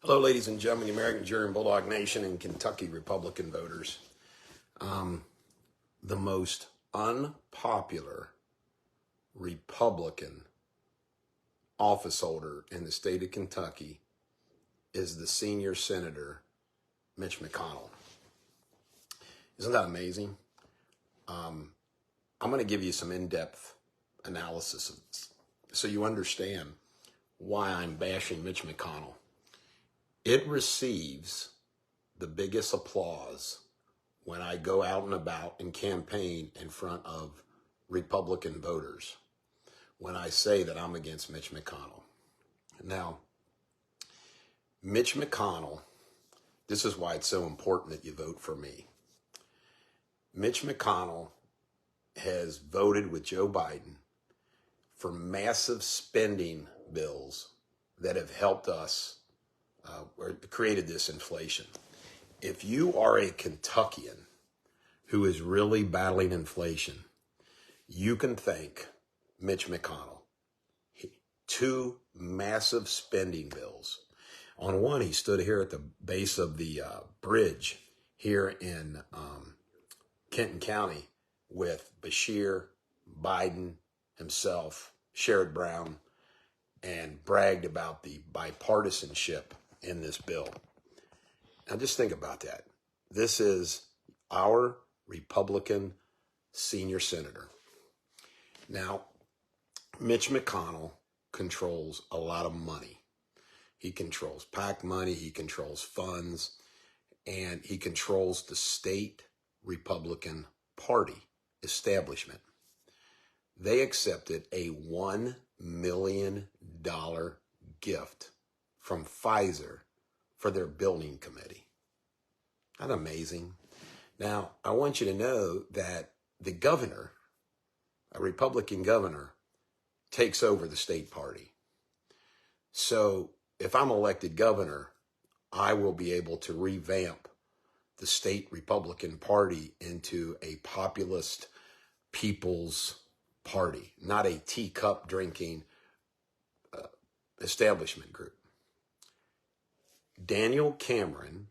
Hello, ladies and gentlemen, the American Jury and Bulldog Nation and Kentucky Republican voters. The most unpopular Republican office holder in the state of Kentucky is the senior senator, Mitch McConnell. Isn't that amazing? I'm going to give you some in-depth analysis of this so you understand why I'm bashing Mitch McConnell. It receives the biggest applause when I go out and about and campaign in front of Republican voters when I say that I'm against Mitch McConnell. Now, Mitch McConnell, this is why it's so important that you vote for me. Mitch McConnell has voted with Joe Biden for massive spending bills that have helped us or created this inflation. If you are a Kentuckian who is really battling inflation, you can thank Mitch McConnell. Two massive spending bills. On one, he stood here at the base of the bridge here in Kenton County with Bashir, Biden himself, Sherrod Brown, and bragged about the bipartisanship in this bill. Now just think about that. This is our Republican senior senator. Now, Mitch McConnell controls a lot of money. He controls PAC money, he controls funds, and he controls the state Republican Party establishment. They accepted a $1 million gift from Pfizer for their building committee. Isn't that amazing? Now, I want you to know that the governor, a Republican governor, takes over the state party. So if I'm elected governor, I will be able to revamp the state Republican Party into a populist people's party, not a teacup drinking establishment group. Daniel Cameron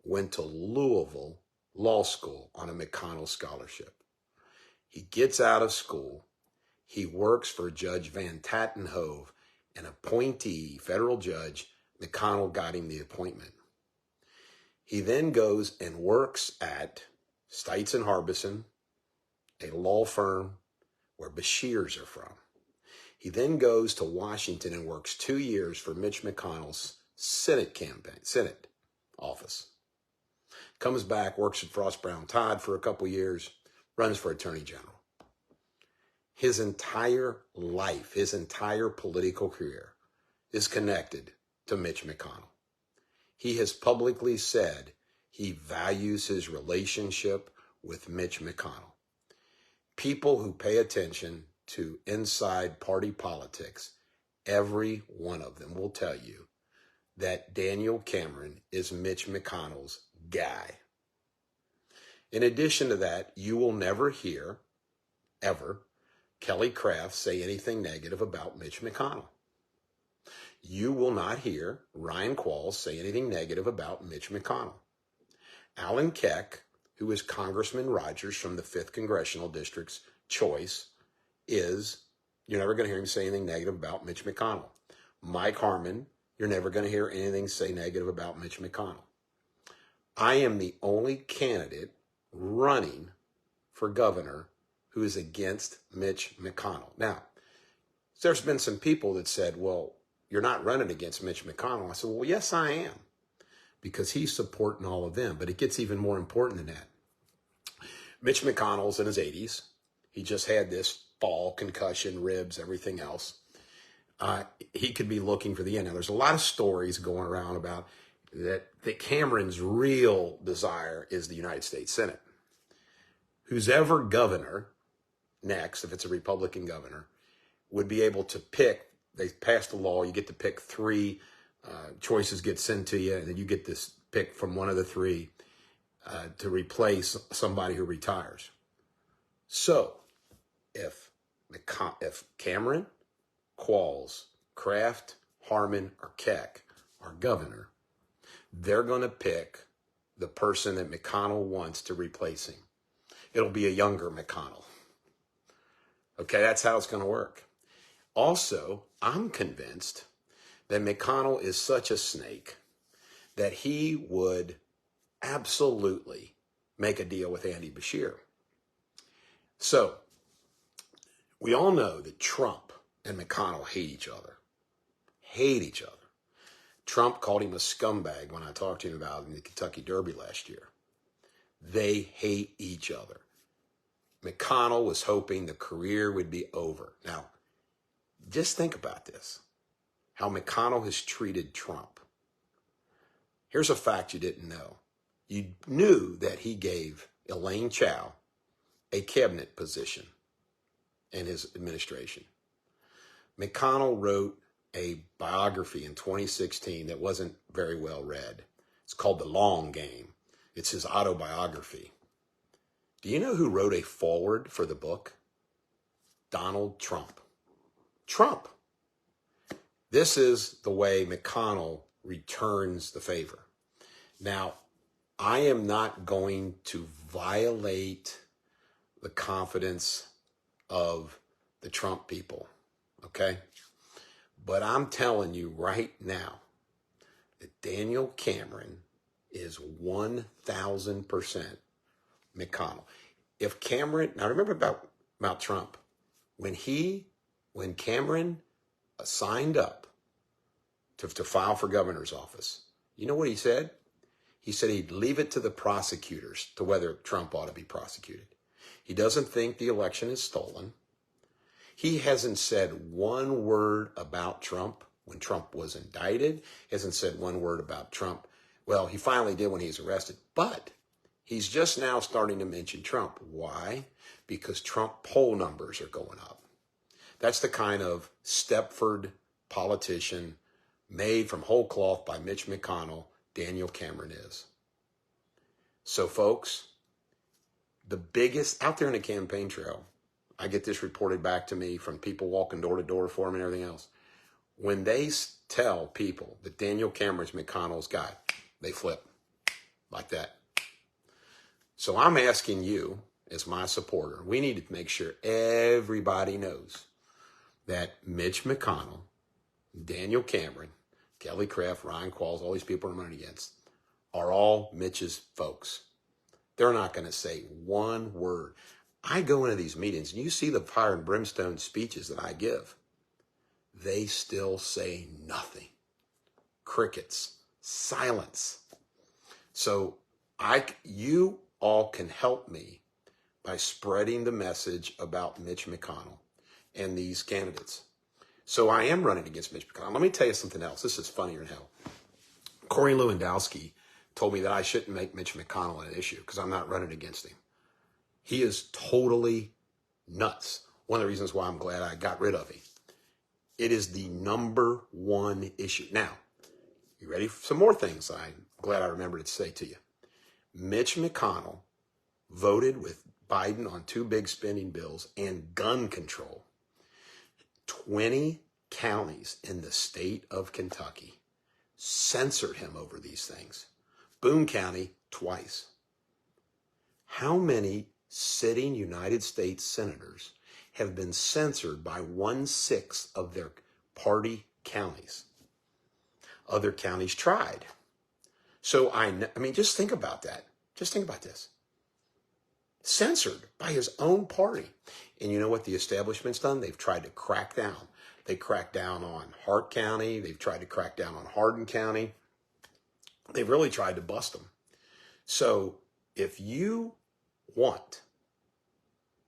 went to Louisville Law School on a McConnell scholarship. He gets out of school. He works for Judge Van Tattenhove, an appointee federal judge. McConnell got him the appointment. He then goes and works at Stites and Harbison, a law firm where Bashirs are from. He then goes to Washington and works 2 years for Mitch McConnell's Senate office. Comes back, works at Frost Brown Todd for a couple years, runs for Attorney General. His entire life, his entire political career is connected to Mitch McConnell. He has publicly said he values his relationship with Mitch McConnell. People who pay attention to inside party politics, every one of them will tell you that Daniel Cameron is Mitch McConnell's guy. In addition to that, you will never hear, ever, Kelly Craft say anything negative about Mitch McConnell. You will not hear Ryan Qualls say anything negative about Mitch McConnell. Alan Keck, who is Congressman Rogers from the 5th Congressional District's choice, you're never going to hear him say anything negative about Mitch McConnell. Mike Harmon, you're never going to hear anything say negative about Mitch McConnell. I am the only candidate running for governor who is against Mitch McConnell. Now, there's been some people that said, well, you're not running against Mitch McConnell. I said, well, yes, I am, because he's supporting all of them. But it gets even more important than that. Mitch McConnell's in his 80s. He just had this fall, concussion, ribs, everything else. He could be looking for the end. Now, there's a lot of stories going around about that Cameron's real desire is the United States Senate. Who's ever governor next, if it's a Republican governor, would be able to pick. They passed a law, you get to pick 3 choices get sent to you, and then you get this pick from one of the 3 to replace somebody who retires. So if Cameron, Qualls, Kraft, Harmon, or Keck are governor, they're going to pick the person that McConnell wants to replace him. It'll be a younger McConnell. Okay, that's how it's going to work. Also, I'm convinced that McConnell is such a snake that he would absolutely make a deal with Andy Beshear. So, we all know that Trump and McConnell hate each other. Hate each other. Trump called him a scumbag when I talked to him about it in the Kentucky Derby last year. They hate each other. McConnell was hoping the career would be over. Now, just think about this, how McConnell has treated Trump. Here's a fact you didn't know. You knew that he gave Elaine Chao a cabinet position in his administration. McConnell wrote a biography in 2016 that wasn't very well read. It's called The Long Game. It's his autobiography. Do you know who wrote a foreword for the book? Donald Trump. Trump. This is the way McConnell returns the favor. Now, I am not going to violate the confidence of the Trump people, okay? But I'm telling you right now that Daniel Cameron is 1,000% McConnell. If Cameron, now remember about Trump, when Cameron signed up to file for governor's office, you know what he said? He said he'd leave it to the prosecutors to whether Trump ought to be prosecuted. He doesn't think the election is stolen. He hasn't said one word about Trump when Trump was indicted. He hasn't said one word about Trump. Well, he finally did when he was arrested, but he's just now starting to mention Trump. Why? Because Trump poll numbers are going up. That's the kind of Stepford politician made from whole cloth by Mitch McConnell Daniel Cameron is. So, folks, the biggest out there in the campaign trail, I get this reported back to me from people walking door to door for me and everything else. When they tell people that Daniel Cameron's McConnell's guy, they flip like that. So I'm asking you, as my supporter, we need to make sure everybody knows that Mitch McConnell, Daniel Cameron, Kelly Craft, Ryan Qualls, all these people I'm running against, are all Mitch's folks. They're not going to say one word. I go into these meetings, and you see the fire and brimstone speeches that I give. They still say nothing. Crickets. Silence. So you all can help me by spreading the message about Mitch McConnell and these candidates. So I am running against Mitch McConnell. Let me tell you something else. This is funnier than hell. Corey Lewandowski told me that I shouldn't make Mitch McConnell an issue because I'm not running against him. He is totally nuts. One of the reasons why I'm glad I got rid of him. It is the number one issue. Now, you ready for some more things I'm glad I remembered to say to you? Mitch McConnell voted with Biden on 2 big spending bills and gun control. 20 counties in the state of Kentucky censored him over these things. Boone County, twice. How many sitting United States senators have been censored by 1/6 of their party counties? Other counties tried. So I mean, just think about that. Just think about this. Censored by his own party. And you know what the establishment's done? They've tried to crack down. They cracked down on Hart County. They've tried to crack down on Hardin County. They've really tried to bust them. So if you want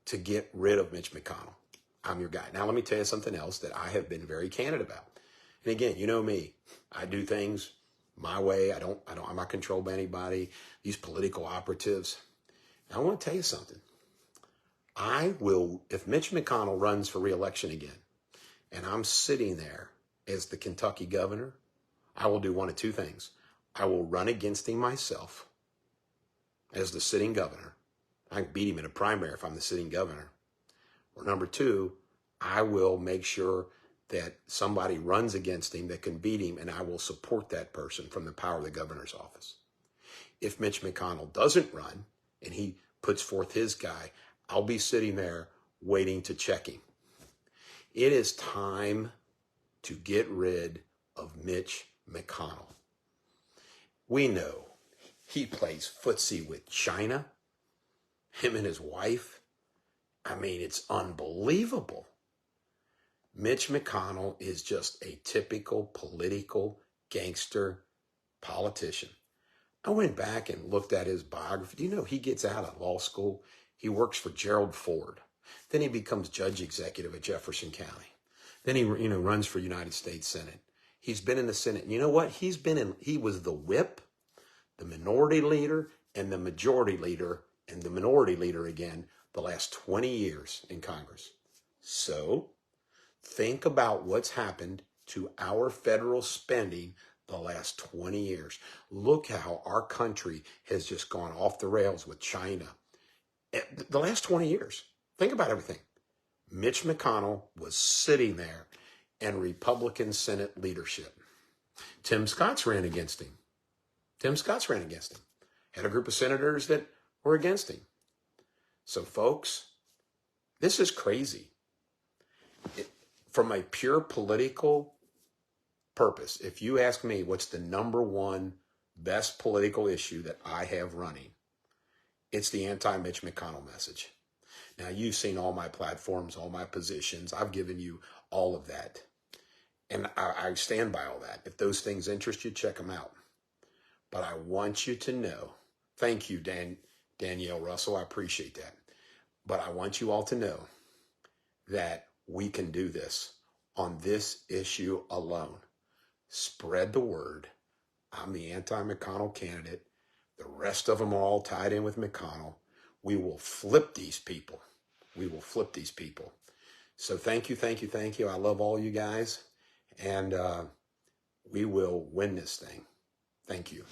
to get rid of Mitch McConnell, I'm your guy. Now, let me tell you something else that I have been very candid about. And again, you know me. I do things my way. I'm not controlled by anybody. These political operatives. I want to tell you something. I will, if Mitch McConnell runs for re-election again, and I'm sitting there as the Kentucky governor, I will do one of 2 things. I will run against him myself as the sitting governor. I can beat him in a primary if I'm the sitting governor. Or number 2, I will make sure that somebody runs against him that can beat him, and I will support that person from the power of the governor's office. If Mitch McConnell doesn't run and he puts forth his guy, I'll be sitting there waiting to check him. It is time to get rid of Mitch McConnell. We know he plays footsie with China, him and his wife. I mean, it's unbelievable. Mitch McConnell is just a typical political gangster politician. I went back and looked at his biography. Do you know he gets out of law school? He works for Gerald Ford. Then he becomes judge executive at Jefferson County. Then he runs for United States Senate. He's been in the Senate. You know what? He was the whip, the minority leader, and the majority leader, and the minority leader again, the last 20 years in Congress. So think about what's happened to our federal spending the last 20 years. Look how our country has just gone off the rails with China. The last 20 years. Think about everything. Mitch McConnell was sitting there in Republican Senate leadership. Tim Scott ran against him. Had a group of senators that were against him. So folks, this is crazy. From a pure political purpose, if you ask me what's the number one best political issue that I have running, it's the anti-Mitch McConnell message. Now, you've seen all my platforms, all my positions. I've given you all of that. And I stand by all that. If those things interest you, check them out. But I want you to know, thank you, Danielle Russell, I appreciate that. But I want you all to know that we can do this on this issue alone. Spread the word. I'm the anti-McConnell candidate. The rest of them are all tied in with McConnell. We will flip these people. So thank you. I love all you guys. And we will win this thing. Thank you.